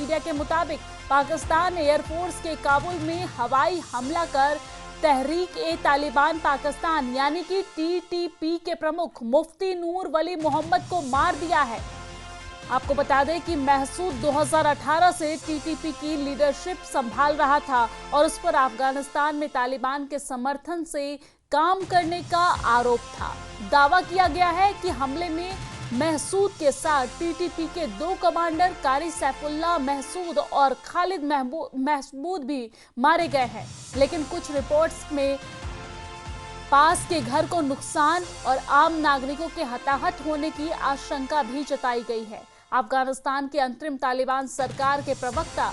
Media के मुताबिक Pakistan air force के काबुल में हवाई हमला कर तहरीक ए तालिबान पाकिस्तान यानी कि टीटीपी के प्रमुख मुफ्ती नूर वली मोहम्मद को मार दिया है। आपको बता दें कि महसूद 2018 से टीटीपी की लीडरशिप संभाल रहा था और उस पर अफगानिस्तान में तालिबान के समर्थन से काम करने का आरोप था। दावा किया गया है कि हमले में महसूद के साथ टीटीपी के 2 कमांडर कारी सैफुल्लाह महसूद और खालिद महमूद भी मारे गए हैं, लेकिन कुछ रिपोर्ट्स में पास के घर को नुकसान और आम नागरिकों के हताहत होने की आशंका भी जताई गई है। अफगानिस्तान के अंतरिम तालिबान सरकार के प्रवक्ता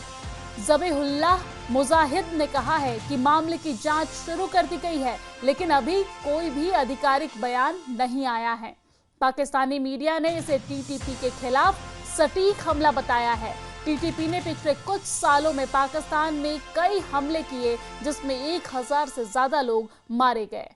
ज़बीहुल्लाह मुजाहिद ने कहा है कि मामले की जांच शुरू कर दी गई है, लेकिन अभी कोई भी आधिकारिक बयान नहीं आया है। पाकिस्तानी मीडिया ने इसे टीटीपी के खिलाफ सटीक हमला बताया है। टीटीपी ने पिछले कुछ सालों में पाकिस्तान में कई हमले किए, जिसमें 1000 से ज्यादा लोग मारे गए।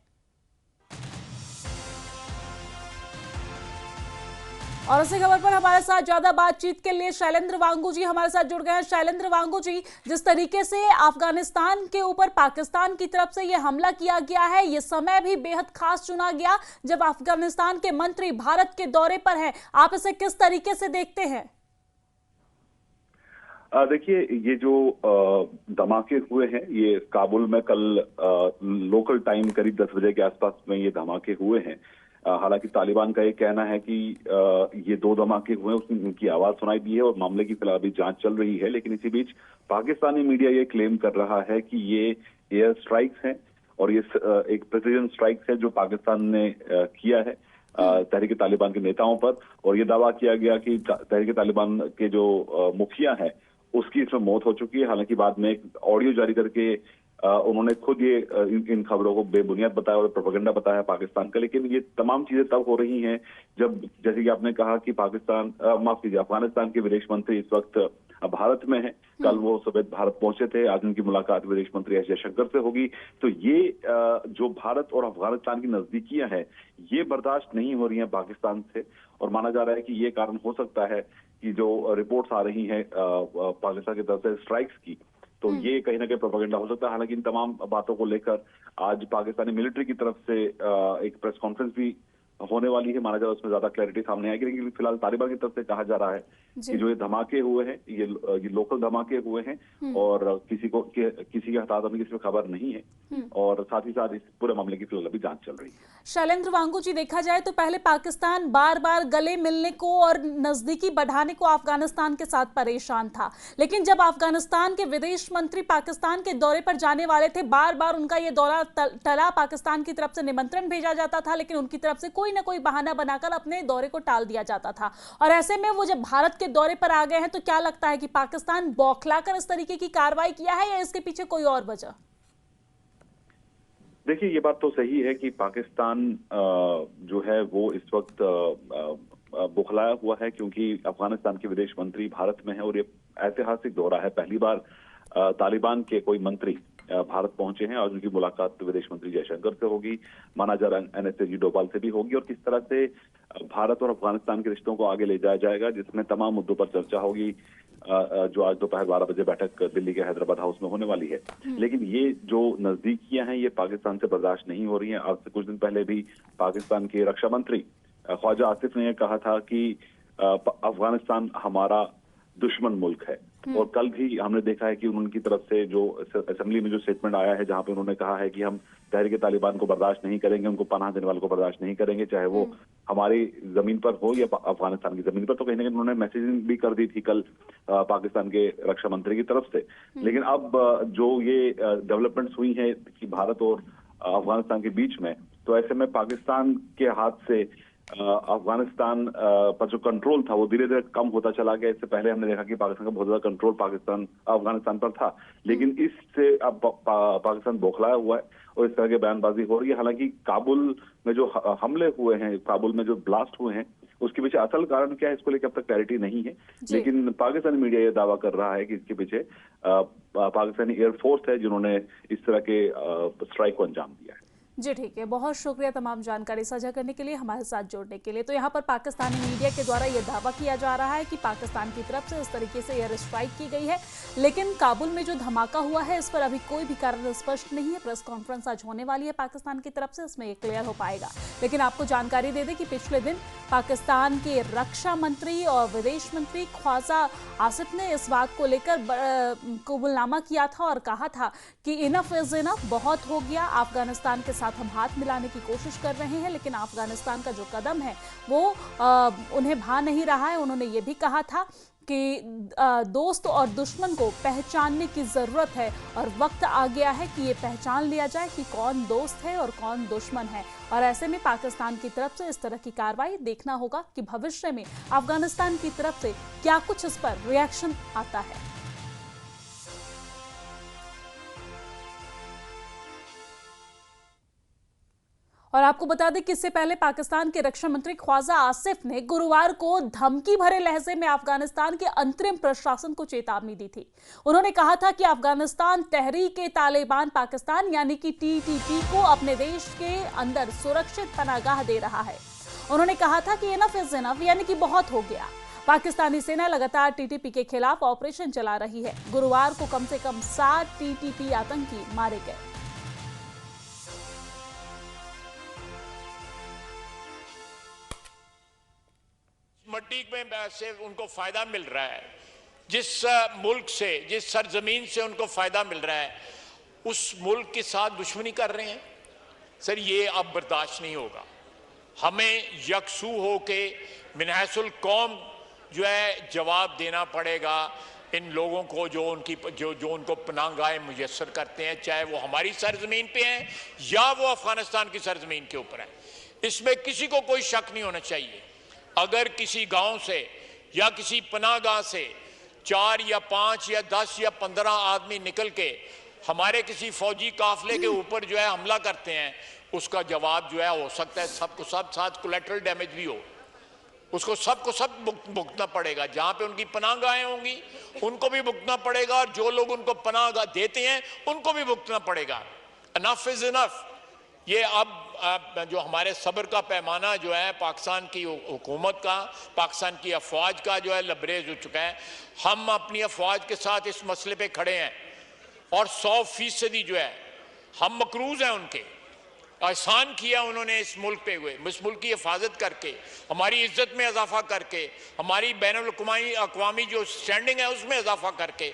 और इसी खबर पर हमारे साथ ज्यादा बातचीत के लिए शैलेंद्र वांगू जी हमारे साथ जुड़ गए हैं। शैलेंद्र वांगू जी, जिस तरीके से अफगानिस्तान के ऊपर पाकिस्तान की तरफ से यह हमला किया गया है, ये समय भी बेहद खास चुना गया जब अफगानिस्तान के मंत्री भारत के दौरे पर हैं। आप इसे किस तरीके से देखते हैं? देखिए, ये जो धमाके हुए हैं ये काबुल में कल लोकल टाइम करीब 10 बजे के आसपास में ये धमाके हुए हैं। हालांकि तालिबान का ये कहना है कि ये 2 धमाके हुए, उसमें उनकी आवाज सुनाई दी है और मामले की फिलहाल अभी जांच चल रही है। लेकिन इसी बीच पाकिस्तानी मीडिया ये क्लेम कर रहा है कि ये एयर स्ट्राइक्स हैं और ये एक प्रिसीजन स्ट्राइक्स है जो पाकिस्तान ने किया है तहरीक तालिबान के नेताओं पर। और ये दावा किया गया कि तहरीक तालिबान के जो मुखिया है उसकी इसमें मौत हो चुकी है। हालांकि बाद में एक ऑडियो जारी करके उन्होंने खुद ये इन खबरों को बेबुनियाद बताया और प्रोपेगेंडा बताया पाकिस्तान का। लेकिन ये तमाम चीजें तब हो रही हैं जब, जैसे कि आपने कहा कि माफ कीजिए, अफगानिस्तान के विदेश मंत्री इस वक्त भारत में है। कल वो सुबह भारत पहुंचे थे, आज उनकी मुलाकात विदेश मंत्री एस जयशंकर से होगी। तो ये जो भारत और अफगानिस्तान की नजदीकियां हैं ये बर्दाश्त नहीं हो रही हैं पाकिस्तान से, और माना जा रहा है कि ये कारण हो सकता है कि जो रिपोर्ट्स आ रही हैं पाकिस्तान की तरफ से स्ट्राइक्स की, तो ये कहीं ना कहीं प्रोपेगेंडा हो सकता है। हालांकि इन तमाम बातों को लेकर आज पाकिस्तानी मिलिट्री की तरफ से एक प्रेस कॉन्फ्रेंस भी होने वाली है। माना जा रहा है उसमें ज्यादा क्लैरिटी सामने आएगी। लेकिन फिलहाल तालिबान की तरफ से कहा जा रहा है कि जो ये धमाके हुए हैं ये लोकल धमाके हुए हैं और किसी के हताहत होने की इसमें खबर नहीं है। और साथ ही साथ इस पूरे मामले की फिलहाल अभी जांच चल रही है। शैलेंद्र वांगू जी, देखा जाए तो पहले पाकिस्तान बार बार गले मिलने को और नजदीकी बढ़ाने को अफगानिस्तान के साथ परेशान था, लेकिन जब अफगानिस्तान के विदेश मंत्री पाकिस्तान के दौरे पर जाने वाले थे, बार बार उनका ये दौरा टला। पाकिस्तान की तरफ से निमंत्रण भेजा जाता था, लेकिन उनकी तरफ से कोई न कोई बहाना बनाकर अपने दौरे को टाल दिया जाता था। और ऐसे में वो जब भारत के दौरे पर आ गए हैं, तो क्या लगता है कि पाकिस्तान बौखलाकर इस तरीके की कार्रवाई किया है या इसके पीछे कोई और वजह? देखिए, ये बात तो सही है कि पाकिस्तान जो है वो इस वक्त बौखलाया हुआ है, क्योंकि अफगानिस्तान के विदेश मंत्री भारत में है और ये ऐतिहासिक दौरा है। पहली बार तालिबान के कोई मंत्री भारत पहुंचे हैं और उनकी मुलाकात विदेश मंत्री जयशंकर से होगी। माना जा रहा है एनएसए डोभाल से भी होगी। और किस तरह से भारत और अफगानिस्तान के रिश्तों को आगे ले जाया जाएगा, जिसमें तमाम मुद्दों पर चर्चा होगी, जो आज दोपहर 12 बजे बैठक दिल्ली के हैदराबाद हाउस में होने वाली है। लेकिन ये जो नजदीकियां हैं ये पाकिस्तान से बर्दाश्त नहीं हो रही हैं। आज से कुछ दिन पहले भी पाकिस्तान के रक्षा मंत्री ख्वाजा आसिफ ने यह कहा था कि अफगानिस्तान हमारा दुश्मन मुल्क है। और कल भी हमने देखा है कि उनकी तरफ से जो असेंबली में जो स्टेटमेंट आया है, जहां पे उन्होंने कहा है कि हम तहरीक तालिबान को बर्दाश्त नहीं करेंगे, उनको पनाह देने वालों को बर्दाश्त नहीं करेंगे, चाहे वो हमारी जमीन पर हो या अफगानिस्तान की जमीन पर। तो कहीं ना कहीं उन्होंने मैसेजिंग भी कर दी थी कल पाकिस्तान के रक्षा मंत्री की तरफ से। लेकिन अब जो ये डेवलपमेंट्स हुई है कि भारत और अफगानिस्तान के बीच में, तो ऐसे में पाकिस्तान के हाथ से अफगानिस्तान पर जो कंट्रोल था वो धीरे धीरे कम होता चला गया। इससे पहले हमने देखा कि पाकिस्तान का बहुत ज्यादा कंट्रोल अफगानिस्तान पर था, लेकिन इससे अब पाकिस्तान बौखलाया हुआ है और इस तरह की बयानबाजी हो रही है। हालांकि काबुल में जो हमले हुए हैं, काबुल में जो ब्लास्ट हुए हैं, उसके पीछे असल कारण क्या है इसको लेकर अब तक क्लैरिटी नहीं है। लेकिन पाकिस्तानी मीडिया ये दावा कर रहा है कि इसके पीछे पाकिस्तानी एयरफोर्स है जिन्होंने इस तरह के स्ट्राइक को अंजाम दिया है। जी ठीक है, बहुत शुक्रिया तमाम जानकारी साझा करने के लिए, हमारे साथ जोड़ने के लिए। तो यहाँ पर पाकिस्तानी मीडिया के द्वारा यह दावा किया जा रहा है कि पाकिस्तान की तरफ से इस तरीके से एयर स्ट्राइक की गई है, लेकिन काबुल में जो धमाका हुआ है इस पर अभी कोई भी कारण स्पष्ट नहीं है। प्रेस कॉन्फ्रेंस आज होने वाली है पाकिस्तान की तरफ से, इसमें ये क्लियर हो पाएगा। लेकिन आपको जानकारी दे दें कि पिछले दिन पाकिस्तान के रक्षा मंत्री और विदेश मंत्री ख्वाजा आसिफ ने इस बात को लेकर कबूलनामा किया था और कहा था कि इनफ इज इनफ, बहुत हो गया। अफगानिस्तान के साथ हम हाथ मिलाने की कोशिश कर रहे हैं, लेकिन अफगानिस्तान का जो कदम है वो उन्हें भा नहीं रहा है। उन्होंने ये भी कहा था कि दोस्त और दुश्मन को पहचानने की ज़रूरत है और वक्त आ गया है कि ये पहचान लिया जाए कि कौन दोस्त है और कौन दुश्मन है। और ऐसे में पाकिस्तान की तरफ से इस तरह की कार्रवाई देखना होगा कि भविष्य में अफगानिस्तान की तरफ से क्या कुछ इस पर रिएक्शन आता है। और आपको बता दें कि इससे पहले पाकिस्तान के रक्षा मंत्री ख्वाजा आसिफ ने गुरुवार को धमकी भरे लहजे में अफगानिस्तान के अंतरिम प्रशासन को चेतावनी दी थी। उन्होंने कहा था कि अफगानिस्तान तहरीक-ए-तालिबान पाकिस्तान यानी कि टीटीपी को अपने देश के अंदर सुरक्षित पनाहगाह दे रहा है। उन्होंने कहा था कि इनफ इज इनफ, यानी कि बहुत हो गया। पाकिस्तानी सेना लगातार टीटीपी के खिलाफ ऑपरेशन चला रही है। गुरुवार को कम से कम 7 टीटीपी आतंकी मारे गए। मट्टी में से उनको फायदा मिल रहा है, जिस मुल्क से, जिस सरजमीन से उनको फायदा मिल रहा है, उस मुल्क के साथ दुश्मनी कर रहे हैं। सर ये अब बर्दाश्त नहीं होगा। हमें यकसू हो के मिनहसुल कौम जो है जवाब देना पड़ेगा इन लोगों को जो उनको पनाहगाहें मुयस्सर करते हैं, चाहे वो हमारी सरजमीन पे हैं या वो अफगानिस्तान की सरजमीन के ऊपर है। इसमें किसी को कोई शक नहीं होना चाहिए। अगर किसी गांव से या किसी पनाहगाह से 4 या 5 या 10 या 15 आदमी निकल के हमारे किसी फौजी काफिले के ऊपर जो है हमला करते हैं, उसका जवाब जो है हो सकता है सबको सब साथ कोलैटरल डैमेज भी हो, उसको सबको सब भुगतना पड़ेगा। जहां पे उनकी पनाहगाहें होंगी उनको भी भुगतना पड़ेगा और जो लोग उनको पनाहगाह देते हैं उनको भी भुगतना पड़ेगा। Enough is enough. ये अब जो हमारे सब्र का पैमाना जो है पाकिस्तान की हुकूमत का, पाकिस्तान की अफवाज का जो है लबरेज हो चुका है। हम अपनी अफवाज के साथ इस मसले पे खड़े हैं और 100% जो है हम मकरूज हैं। उनके एहसान किया उन्होंने इस मुल्क पे हुए, इस मुल्क की हिफाजत करके, हमारी इज्जत में इजाफा करके, हमारी बैनुल अक़वामी जो स्टैंडिंग है उसमें इजाफा करके।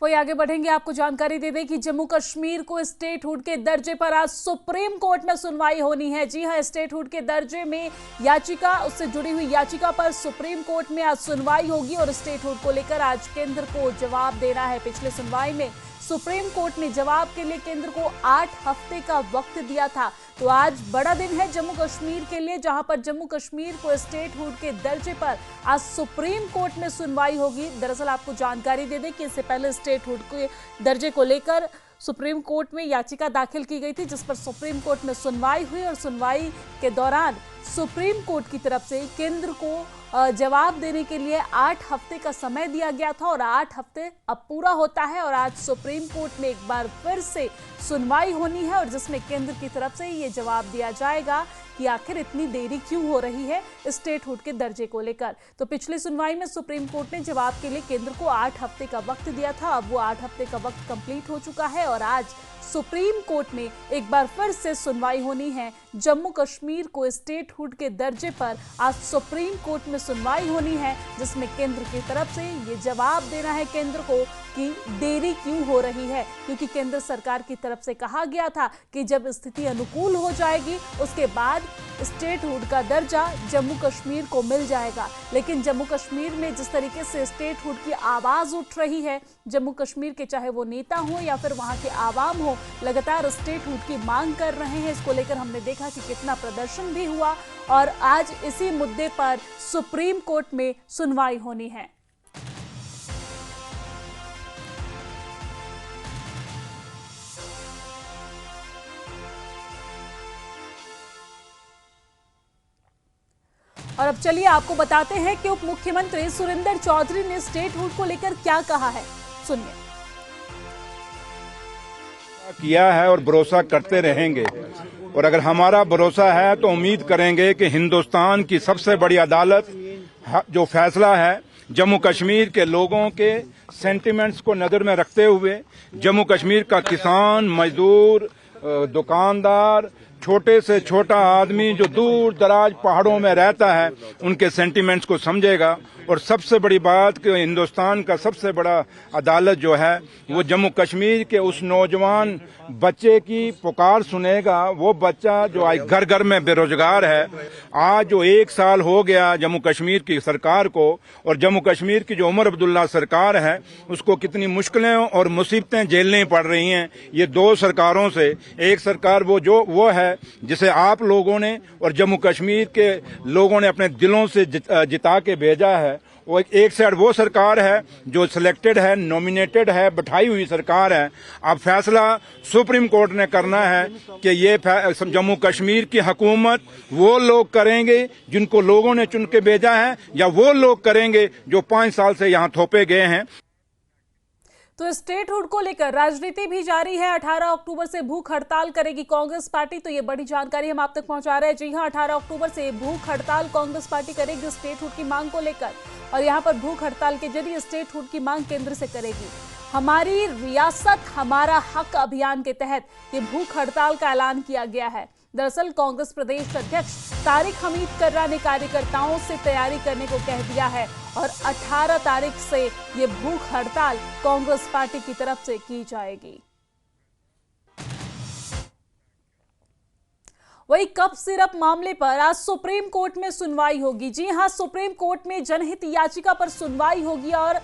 वही आगे बढ़ेंगे। आपको जानकारी दे दें कि जम्मू कश्मीर को स्टेटहुड के दर्जे पर आज सुप्रीम कोर्ट में सुनवाई होनी है। जी हां, स्टेटहुड के दर्जे में याचिका, उससे जुड़ी हुई याचिका पर सुप्रीम कोर्ट में आज सुनवाई होगी और स्टेटहुड को लेकर आज केंद्र को जवाब देना है। पिछले सुनवाई में सुप्रीम कोर्ट ने जवाब के लिए केंद्र को 8 हफ्ते का वक्त दिया था। तो आज बड़ा दिन है जम्मू कश्मीर के लिए, जहां पर जम्मू कश्मीर को स्टेटहुड के दर्जे पर आज सुप्रीम कोर्ट में सुनवाई होगी। दरअसल आपको जानकारी दे दें कि इससे पहले स्टेटहुड के दर्जे को लेकर सुप्रीम कोर्ट में याचिका दाखिल की गई थी, जिस पर सुप्रीम कोर्ट में सुनवाई हुई और सुनवाई के दौरान सुप्रीम कोर्ट की तरफ से केंद्र को जवाब देने के लिए 8 हफ्ते का समय दिया गया था और 8 हफ्ते अब पूरा होता है और आज सुप्रीम कोर्ट में एक बार फिर से सुनवाई होनी है और जिसमें केंद्र की तरफ से ये जवाब दिया जाएगा कि आखिर इतनी देरी क्यों हो रही है स्टेटहुड के दर्जे को लेकर। तो पिछली सुनवाई में सुप्रीम कोर्ट ने जवाब के लिए केंद्र को 8 हफ्ते का वक्त दिया था। अब वो 8 हफ्ते का वक्त कंप्लीट हो चुका है और आज सुप्रीम कोर्ट में एक बार फिर से सुनवाई होनी है। जम्मू कश्मीर को स्टेटहुड के दर्जे पर आज सुप्रीम कोर्ट में सुनवाई होनी है, जिसमें केंद्र की तरफ से ये जवाब देना है केंद्र को कि देरी क्यों हो रही है, क्योंकि केंद्र सरकार की तरफ से कहा गया था कि जब स्थिति अनुकूल हो जाएगी उसके बाद स्टेटहुड का दर्जा जम्मू कश्मीर को मिल जाएगा। लेकिन जम्मू कश्मीर में जिस तरीके से स्टेटहुड की आवाज उठ रही है, जम्मू कश्मीर के चाहे वो नेता हो या फिर वहां के आवाम हो, लगातार स्टेटहुड की मांग कर रहे हैं। इसको लेकर हमने देखा कि कितना प्रदर्शन भी हुआ और आज इसी मुद्दे पर सुप्रीम कोर्ट में सुनवाई होनी है। और अब चलिए आपको बताते हैं कि उप मुख्यमंत्री सुरेंद्र चौधरी ने स्टेटहुड को लेकर क्या कहा है। सुनिए। किया है और भरोसा करते रहेंगे। और अगर हमारा भरोसा है तो उम्मीद करेंगे कि हिंदुस्तान की सबसे बड़ी अदालत जो फैसला है जम्मू कश्मीर के लोगों के सेंटिमेंट्स को नजर में रखते हुए, जम्मू कश्मीर का किसान, मजदूर, दुकानदार, छोटे से छोटा आदमी जो दूर दराज पहाड़ों में रहता है, उनके सेंटिमेंट्स को समझेगा। और सबसे बड़ी बात कि हिंदुस्तान का सबसे बड़ा अदालत जो है वो जम्मू कश्मीर के उस नौजवान बच्चे की पुकार सुनेगा। वो बच्चा जो आज घर घर में बेरोजगार है, आज जो 1 साल हो गया जम्मू कश्मीर की सरकार को, और जम्मू कश्मीर की जो उमर अब्दुल्ला सरकार है उसको कितनी मुश्किलें और मुसीबतें झेलनी पड़ रही हैं ये 2 सरकारों से। एक सरकार वो है जिसे आप लोगों ने और जम्मू कश्मीर के लोगों ने अपने दिलों से जिता के भेजा है। वो एक साइड वो सरकार है जो सिलेक्टेड है, नॉमिनेटेड है, बैठाई हुई सरकार है। अब फैसला सुप्रीम कोर्ट ने करना है कि ये जम्मू कश्मीर की हुकूमत वो लोग करेंगे जिनको लोगों ने चुन के भेजा है, या वो लोग करेंगे जो 5 साल से यहाँ थोपे गए हैं। तो स्टेटहुड को लेकर राजनीति भी जारी है। 18 अक्टूबर से भूख हड़ताल करेगी कांग्रेस पार्टी, तो ये बड़ी जानकारी हम आप तक पहुंचा रहे हैं। जी हां, 18 अक्टूबर से भूख हड़ताल कांग्रेस पार्टी करेगी स्टेटहुड की मांग को लेकर, और यहां पर भूख हड़ताल के जरिए स्टेटहुड की मांग केंद्र से करेगी। हमारी रियासत हमारा हक अभियान के तहत ये भूख हड़ताल का ऐलान किया गया है। दरअसल कांग्रेस प्रदेश अध्यक्ष तारिक हमीद कर्रा ने कार्यकर्ताओं से तैयारी करने को कह दिया है, और 18 तारीख से ये भूख हड़ताल कांग्रेस पार्टी की तरफ से की जाएगी। वही कफ सिरप मामले पर आज सुप्रीम कोर्ट में सुनवाई होगी। जी हां, सुप्रीम कोर्ट में जनहित याचिका पर सुनवाई होगी, और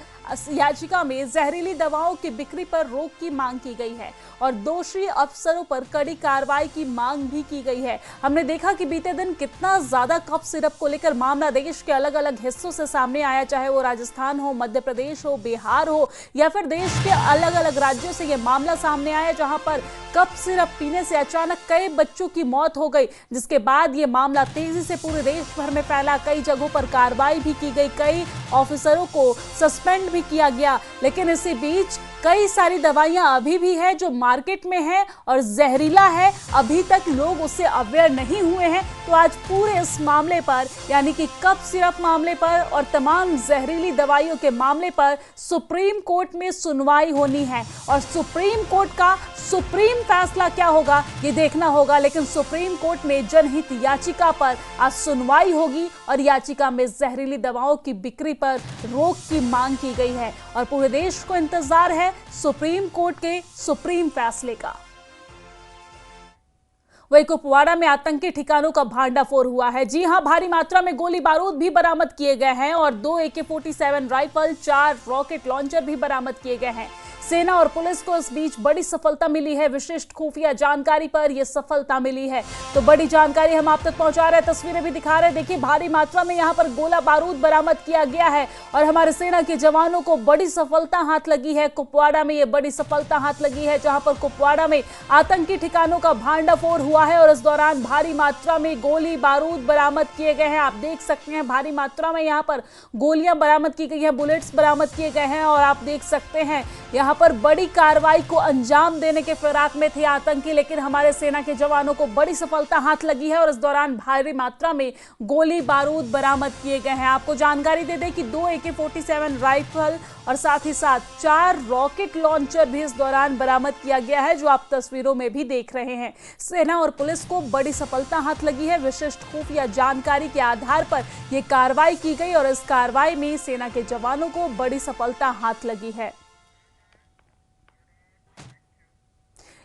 याचिका में जहरीली दवाओं की बिक्री पर रोक की मांग की गई है, और दोषी अफसरों पर कड़ी कार्रवाई की मांग भी की गई है। हमने देखा कि बीते दिन कितना ज्यादा कफ सिरप को लेकर मामला देश के अलग अलग हिस्सों से सामने आया, चाहे वो राजस्थान हो, मध्य प्रदेश हो, बिहार हो, या फिर देश के अलग अलग राज्यों से यह मामला सामने आया जहां पर कफ सिरप पीने से अचानक कई बच्चों की मौत हो गई, जिसके बाद ये मामला तेजी से पूरे देश भर में फैला। कई जगहों पर कार्रवाई भी की गई, कई ऑफिसरों को सस्पेंड भी किया गया। लेकिन इसी बीच कई सारी दवाइयां अभी भी है जो मार्केट में है और जहरीला है, अभी तक लोग उससे अवेयर नहीं हुए हैं। तो आज पूरे इस मामले पर, यानी कि कफ सिरप मामले पर और तमाम जहरीली दवाइयों के मामले पर सुप्रीम कोर्ट में सुनवाई होनी है, और सुप्रीम कोर्ट का सुप्रीम फैसला क्या होगा ये देखना होगा। लेकिन सुप्रीम कोर्ट में जनहित याचिका पर आज सुनवाई होगी, और याचिका में जहरीली दवाओं की बिक्री पर रोक की मांग की गई है, और पूरे देश को इंतजार है सुप्रीम कोर्ट के सुप्रीम फैसले का। वही कुपवाड़ा में आतंकी ठिकानों का भांडाफोड़ हुआ है। जी हां, भारी मात्रा में गोली बारूद भी बरामद किए गए हैं, और 2 AK-47 राइफल, 4 रॉकेट लॉन्चर भी बरामद किए गए हैं। सेना और पुलिस को इस बीच बड़ी सफलता मिली है। विशिष्ट खुफिया जानकारी पर यह सफलता मिली है, तो बड़ी जानकारी हम आप तक पहुंचा रहे हैं, तस्वीरें भी दिखा रहे हैं। देखिए, भारी मात्रा में यहां पर गोला बारूद बरामद किया गया है, और हमारे सेना के जवानों को बड़ी सफलता हाथ लगी है। कुपवाड़ा में यह बड़ी सफलता हाथ लगी है, जहां पर कुपवाड़ा में आतंकी ठिकानों का भांडाफोड़ हुआ है, और इस दौरान भारी मात्रा में गोली बारूद बरामद किए गए हैं। आप देख सकते हैं भारी मात्रा में यहां पर गोलियां बरामद की गई हैं, बुलेट्स बरामद किए गए हैं, और आप देख सकते हैं यहां पर बड़ी कार्रवाई को अंजाम देने के फिराक में थे आतंकी। लेकिन हमारे सेना के जवानों को बड़ी सफलता हाथ लगी है, और इस दौरान भारी मात्रा में गोली बारूद बरामद किए गए हैं। आपको जानकारी दे दें कि 2 AK-47 राइफल और साथ ही साथ 4 रॉकेट लॉन्चर भी इस दौरान बरामद किया गया है, जो आप तस्वीरों में भी देख रहे हैं। सेना और पुलिस को बड़ी सफलता हाथ लगी है। विशिष्ट खुफिया जानकारी के आधार पर यह कार्रवाई की गई, और इस कार्रवाई में सेना के जवानों को बड़ी सफलता हाथ लगी है।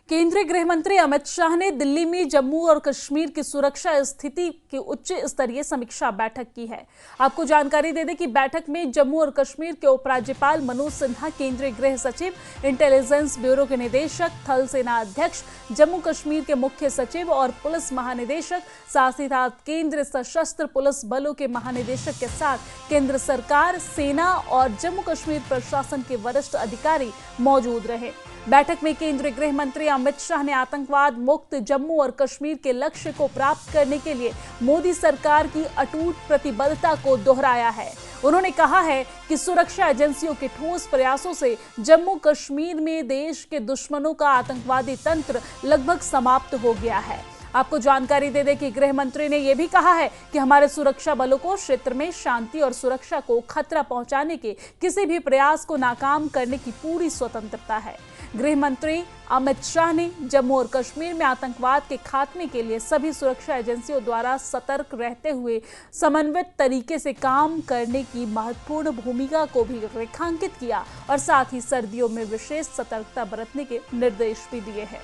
केंद्रीय गृह मंत्री अमित शाह ने दिल्ली में जम्मू और कश्मीर की सुरक्षा स्थिति की उच्च स्तरीय समीक्षा बैठक की है। आपको जानकारी दे दें कि बैठक में जम्मू और कश्मीर के उपराज्यपाल मनोज सिन्हा, केंद्रीय गृह सचिव, इंटेलिजेंस ब्यूरो के निदेशक, थल सेना अध्यक्ष, जम्मू कश्मीर के मुख्य सचिव और पुलिस महानिदेशक, साथ ही साथ केंद्रीय सशस्त्र पुलिस बलों के महानिदेशक के साथ केंद्र सरकार, सेना और जम्मू कश्मीर प्रशासन के वरिष्ठ अधिकारी मौजूद रहे। बैठक में केंद्रीय गृह मंत्री अमित शाह ने आतंकवाद मुक्त जम्मू और कश्मीर के लक्ष्य को प्राप्त करने के लिए मोदी सरकार की अटूट प्रतिबद्धता को दोहराया है। उन्होंने कहा है कि सुरक्षा एजेंसियों के ठोस प्रयासों से जम्मू कश्मीर में देश के दुश्मनों का आतंकवादी तंत्र लगभग समाप्त हो गया है। आपको जानकारी दे दें कि गृह मंत्री ने यह भी कहा है कि हमारे सुरक्षा बलों को क्षेत्र में शांति और सुरक्षा को खतरा पहुंचाने के किसी भी प्रयास को नाकाम करने की पूरी स्वतंत्रता है। गृह मंत्री अमित शाह ने जम्मू और कश्मीर में आतंकवाद के खात्मे के लिए सभी सुरक्षा एजेंसियों द्वारा सतर्क रहते हुए समन्वित तरीके से काम करने की महत्वपूर्ण भूमिका को भी रेखांकित किया और साथ ही सर्दियों में विशेष सतर्कता बरतने के निर्देश भी दिए हैं।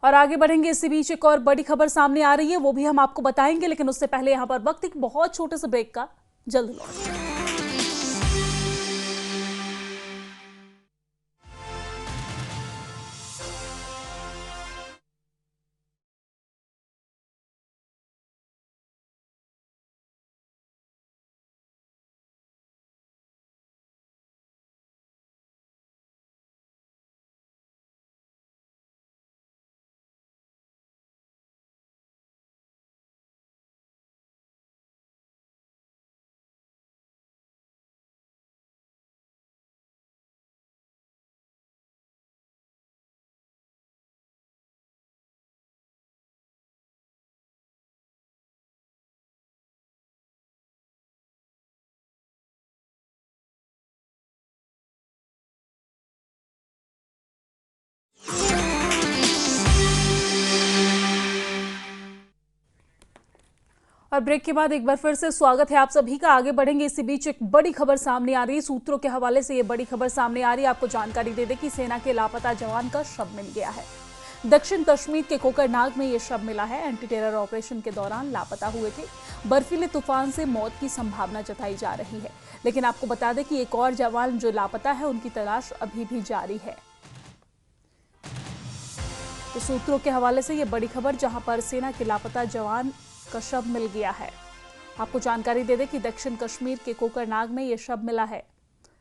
और आगे बढ़ेंगे, इसी बीच एक और बड़ी खबर सामने आ रही है, वो भी हम आपको बताएंगे, लेकिन उससे पहले यहां पर वक्त एक बहुत छोटे से ब्रेक का, जल्द लौटेंगे। और ब्रेक के बाद एक बार फिर से स्वागत है आप सभी का। आगे बढ़ेंगे, इसी बीच एक बड़ी खबर सामने आ रही है। सूत्रों के हवाले से ये बड़ी खबर सामने आ रही है। आपको जानकारी दे दें कि सेना के लापता जवान का शव मिल गया है। दक्षिण कश्मीर के कोकरनाग में ये शव मिला है। एंटी टेरर ऑपरेशन के दौरान लापता हुए थे। बर्फीले तूफान से मौत की संभावना जताई जा रही है, लेकिन आपको बता दें कि एक और जवान जो लापता है उनकी तलाश अभी भी जारी है। तो सूत्रों के हवाले से ये बड़ी खबर, जहां पर सेना के लापता जवान का शव मिल गया है। आपको जानकारी दे दें कि दक्षिण कश्मीर के कोकरनाग में यह शव मिला है।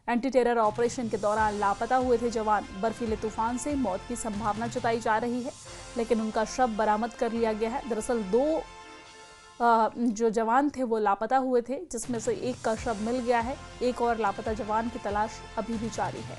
एंटी टेरर ऑपरेशन के दौरान लापता हुए थे जवान। बर्फीले तूफान से मौत की संभावना जताई जा रही है, लेकिन उनका शव बरामद कर लिया गया है। दरअसल 2 जो जवान थे वो लापता हुए थे, जिसमें से एक का शव मिल गया है। एक और लापता जवान की तलाश अभी भी जारी है।